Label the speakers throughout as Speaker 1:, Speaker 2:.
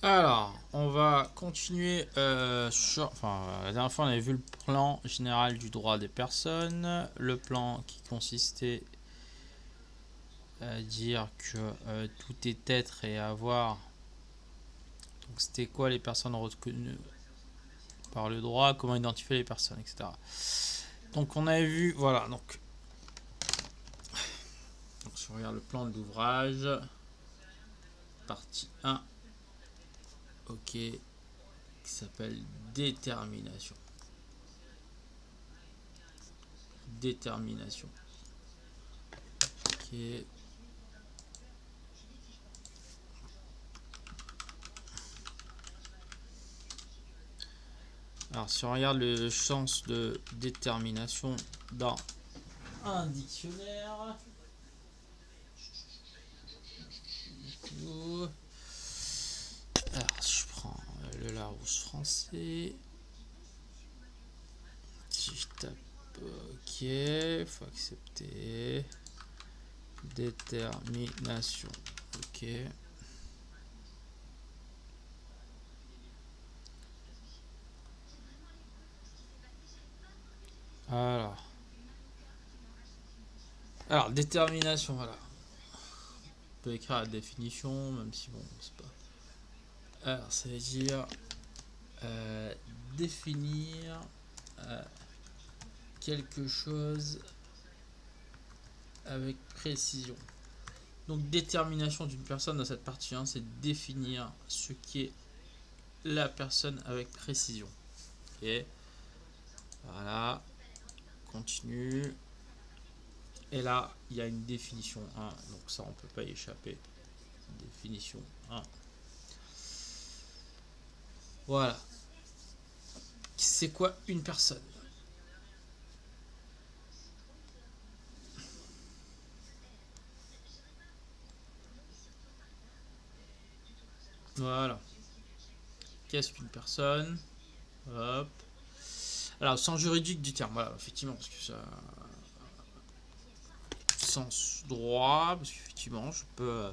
Speaker 1: Alors, on va continuer sur... Enfin, la dernière fois, on avait vu le plan général du droit des personnes. Le plan qui consistait à dire que tout est être et avoir. Donc, c'était quoi les personnes reconnues par le droit, comment identifier les personnes, etc. Donc, on avait vu... Voilà, donc si on regarde le plan de l'ouvrage, partie 1, ok, qui s'appelle détermination. Détermination. Ok. Alors, si on regarde le sens de détermination dans un dictionnaire, alors si je prends le Larousse français, si je tape OK, faut accepter. Détermination, OK. Alors détermination, voilà. On peut écrire la définition, même si bon, c'est pas. Alors, ça veut dire définir quelque chose avec précision. Donc, détermination d'une personne dans cette partie 1, c'est définir ce qu'est la personne avec précision. Ok, voilà, continue. Et là, il y a une définition 1, donc ça, on peut pas y échapper. Définition 1. Voilà. C'est quoi une personne? Voilà. Qu'est-ce qu'une personne? Hop. Alors, sens juridique du terme, voilà, effectivement, parce que ça. Sens droit, parce qu'effectivement, je peux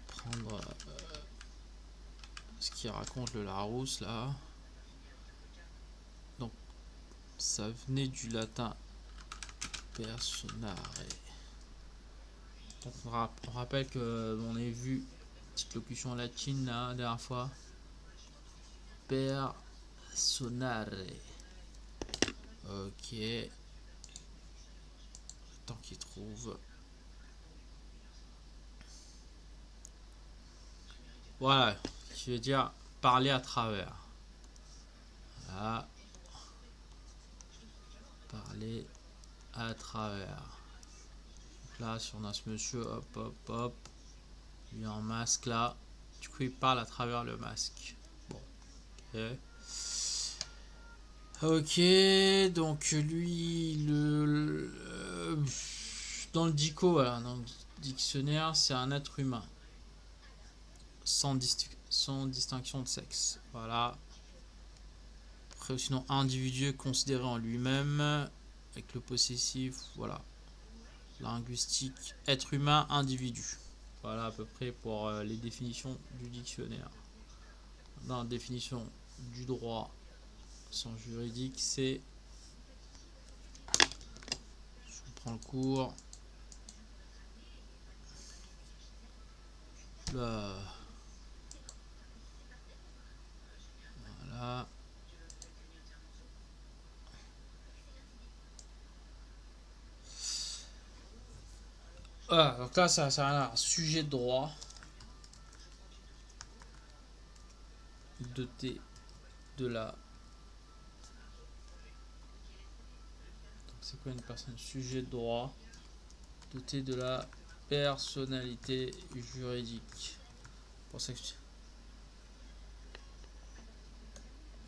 Speaker 1: prendre ce qui raconte le Larousse là. Donc, ça venait du latin personare. Donc, on rappelle que on a vu petite locution latine là, la dernière fois. Personare. Ok. Tant qu'il trouve. Voilà. Je veux dire parler à travers. Voilà. Parler à travers. Donc là, si on a ce monsieur, hop, hop, hop. Lui en masque là. Du coup, il parle à travers le masque. Bon. Ok. Ok, donc lui, dans le dico, voilà, dans le dictionnaire, c'est un être humain, sans distinction de sexe. Voilà. Après, sinon, individu considéré en lui-même, avec le possessif, voilà. Linguistique, être humain, individu. Voilà à peu près pour les définitions du dictionnaire. Dans la définition du droit sans juridique, c'est. Je prends le cours. Là. Voilà. Voilà, donc là, ça a un sujet de droit doté de la. C'est quoi une personne? Sujet de droit doté de la personnalité juridique. Pour ça que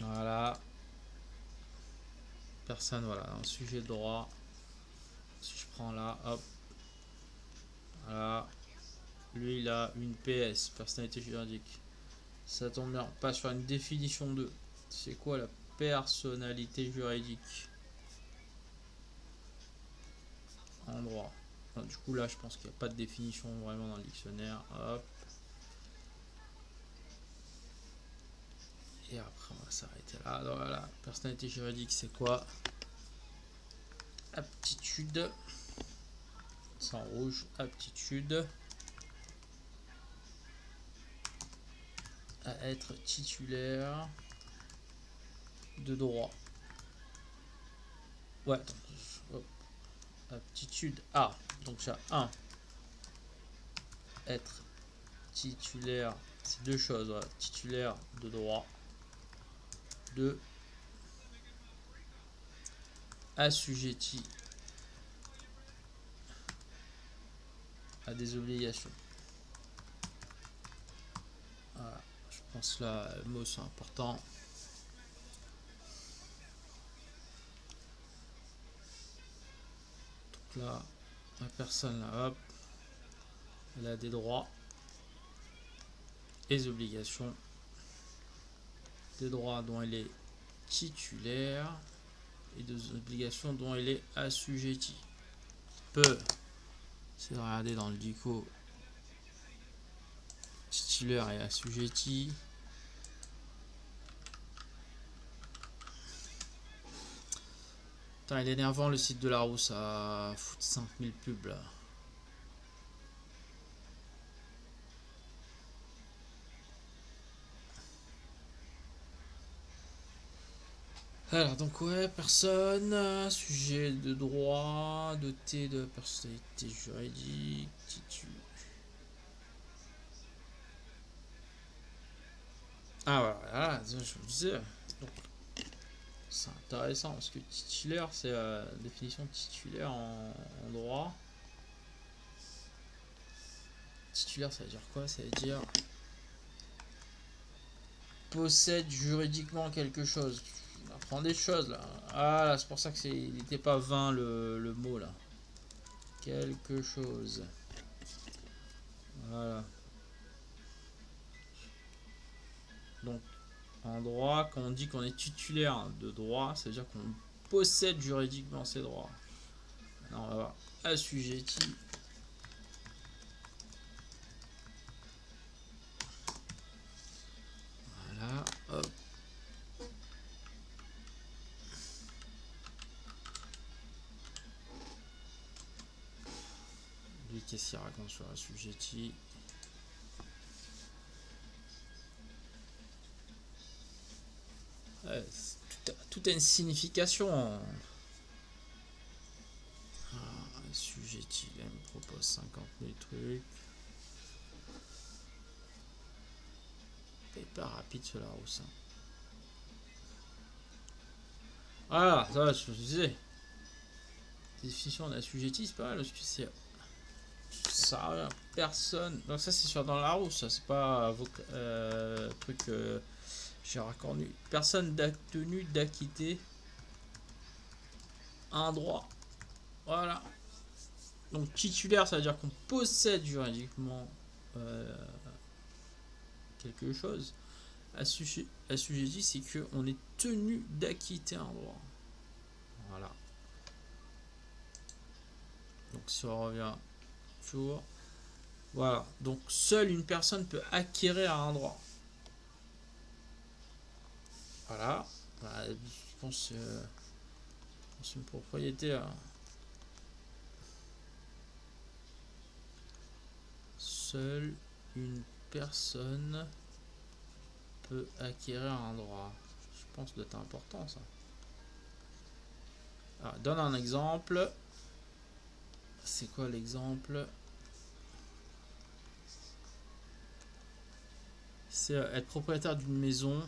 Speaker 1: voilà. Personne, voilà, un sujet de droit. Si je prends là, hop. Voilà. Lui, il a une PS, personnalité juridique. Ça tombe bien, on passe sur une définition de. C'est quoi la personnalité juridique en droit? Enfin, du coup, là, je pense qu'il n'y a pas de définition vraiment dans le dictionnaire. Hop. va s'arrêter là. Donc, voilà, personnalité juridique, c'est quoi? Aptitude. C'est en rouge. Aptitude à être titulaire de droit. Ouais, attends, hop. Aptitude A. Donc j'ai 1. Être titulaire, c'est deux choses. Voilà. Titulaire de droit. 2. Assujetti à des obligations. Voilà. Je pense là, les mots sont importants. Donc là, la personne là, hop, elle a des droits et des obligations. Des droits dont elle est titulaire et des obligations dont elle est assujettie. Peut, c'est de regarder dans le dico titulaire et assujetti. Putain, il est énervant le site de Larousse à foutre 5000 pubs là. Alors donc ouais, personne, sujet de droit, doté de personnalité juridique, titre. Ah voilà, je vous disais. C'est intéressant parce que titulaire, c'est la définition de titulaire en droit. Titulaire, ça veut dire quoi? Ça veut dire possède juridiquement quelque chose. On apprend des choses là. Ah là, c'est pour ça que il n'était pas 20 le mot là. Quelque chose. Voilà. Donc en droit, quand on dit qu'on est titulaire de droit, ça veut dire qu'on possède juridiquement ses droits. Maintenant, on va voir assujetti. Voilà, hop. Lui, qu'est-ce qu'il raconte sur assujetti? Ouais, tout a une signification. Assujetti, là, il me propose 50 000 trucs. Et pas rapide sur la rousse. Voilà, ça va, je vous disais. Définition d'assujetti, c'est pas mal parce que c'est. Ça rien, personne. Donc, ça, c'est sur dans la rousse, ça, c'est pas truc. J'ai reconnu. Personne tenu d'acquitter un droit. Voilà. Donc, titulaire, ça veut dire qu'on possède juridiquement quelque chose. Assujetti, c'est qu'on est tenu d'acquitter un droit. Voilà. Donc si on revient toujours. Voilà. Donc seule une personne peut acquérir un droit. Voilà. Voilà, je pense une propriété. Hein. Seule une personne peut acquérir un droit. Je pense que c'est important ça. Alors, donne un exemple. C'est quoi l'exemple? C'est être propriétaire d'une maison.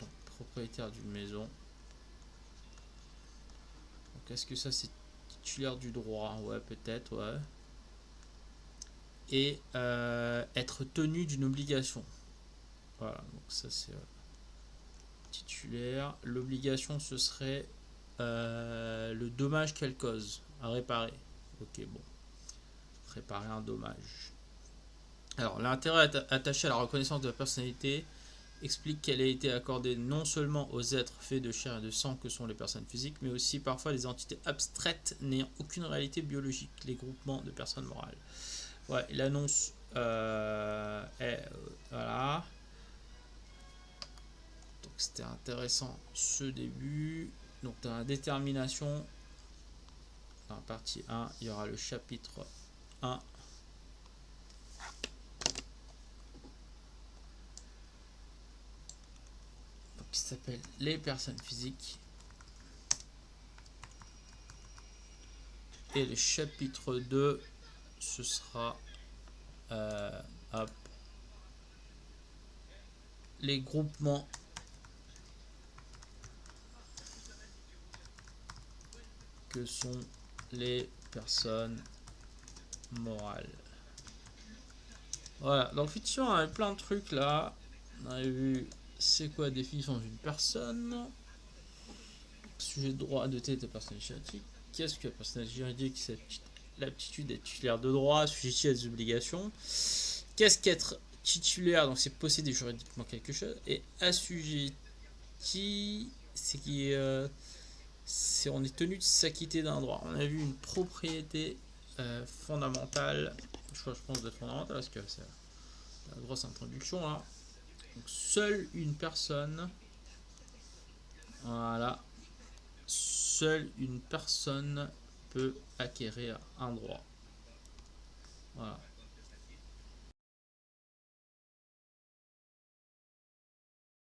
Speaker 1: Donc, propriétaire d'une maison. Donc, est-ce que ça c'est titulaire du droit? Ouais, peut-être, ouais. Et être tenu d'une obligation. Voilà, donc ça c'est titulaire. L'obligation ce serait le dommage qu'elle cause à réparer. Ok, bon. Réparer un dommage. Alors, l'intérêt attaché à la reconnaissance de la personnalité explique qu'elle a été accordée non seulement aux êtres faits de chair et de sang que sont les personnes physiques, mais aussi parfois des entités abstraites n'ayant aucune réalité biologique, les groupements de personnes morales. Ouais, l'annonce est voilà. c'était intéressant ce début. Donc dans la détermination, dans la partie 1, il y aura le chapitre 1. Donc, qui s'appelle les personnes physiques. Et le chapitre 2, ce sera hop, les groupements que sont les personnes morales. Voilà, dans le fiction, on avait plein de trucs là. On avait vu c'est quoi la définition d'une personne. Sujet de droit de tête de personnalité juridique. Qu'est-ce que la personnalité juridique? C'est l'aptitude d'être titulaire de droit, sujet à des obligations. Qu'est-ce qu'être titulaire? Donc c'est posséder juridiquement quelque chose. Et assujetti, c'est qui on est tenu de s'acquitter d'un droit. On a vu une propriété fondamentale. Je pense de fondamentale parce que c'est la grosse introduction là. Donc seule une personne, voilà, seule une personne peut acquérir un droit. Voilà.